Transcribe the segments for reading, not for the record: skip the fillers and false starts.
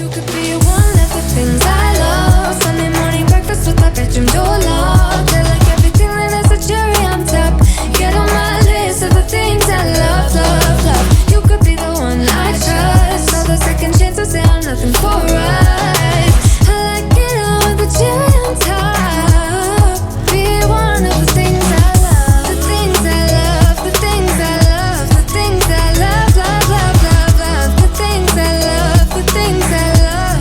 You could be one of the things I love. Sunday morning breakfast with my bedroom door locked. You're like everything that has a cherry on top. Get on my list of the things I love, love, love. You could be the one I trust. All the second chances, they are nothing for us. I like it all with the cherry on top. Be one of the things I love. The things I love, the things I love, the things I love, love, love, love, love. The things I love, the things I love.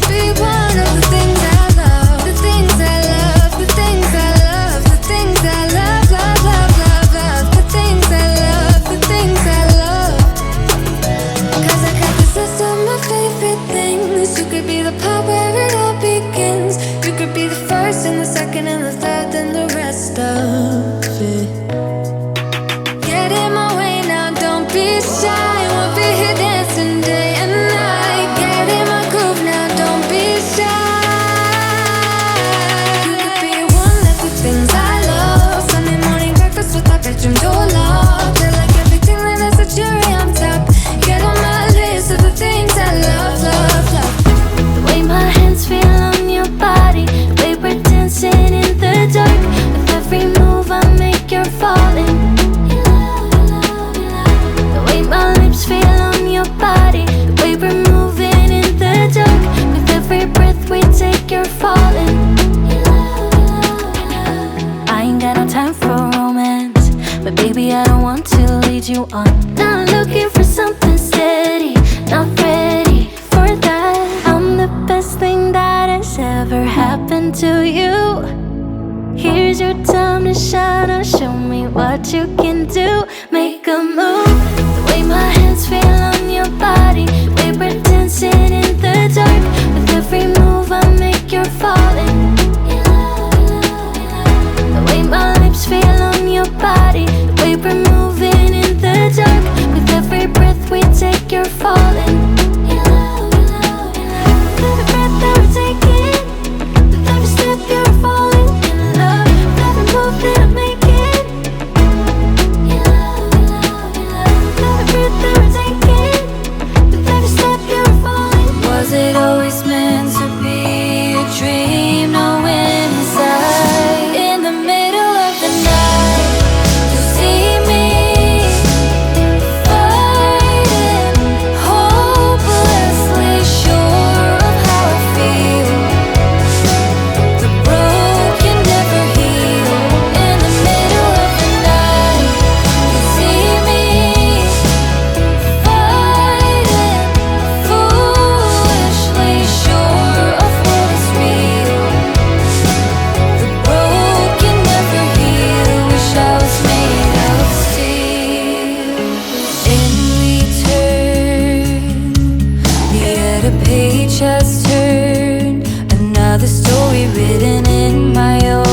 Be one of the things I love. The things I love, the things I love, the things I love, love, love, love, love. The things I love, the things I love. 'Cause I got this list of my favorite things. You could be the part where it all begins. You could be the first and the second and the third and the rest of it. Get in my way now, don't be shy. We'll be here dancing day and night. Get in my groove now, don't be shy. You could be one of the things I love. Sunday morning breakfast with my bedroom door locked. You're like everything that has a cherry on top. Get on my list of the things I love, love, love. The way my hands feel on your body, the way we're dancing in the dark. With every move I make, you're falling. The way my lips feel on your body, the way we're moving in the dark. With every breath we take, you're falling. I ain't got no time for romance, but baby I don't want to lead you on. Not looking for something steady, not ready for that. I'm the best thing that has ever happened to you. Here's your time to shine, now show me what you can do. Make a move. The way my hands feel on your body, the way we're dancing in the dark. With every move I make, you're falling. The way my lips feel on your body, the way we're moving in the dark. With every breath we take, you're falling. With every breath that we're taking, with every step you're falling in love. With every move that I'm making, with every breath that we're taking, with every step you're falling. Was it always meant to be a dream? Knowing inside, in the middle of the night, you see me fighting, hopelessly sure of how I feel. The broken never heal. In the middle of the night, you see me fighting, foolishly sure of what is real. The broken never heal. Wish I was made of steel. In return, the other page has turned. Another story written in my own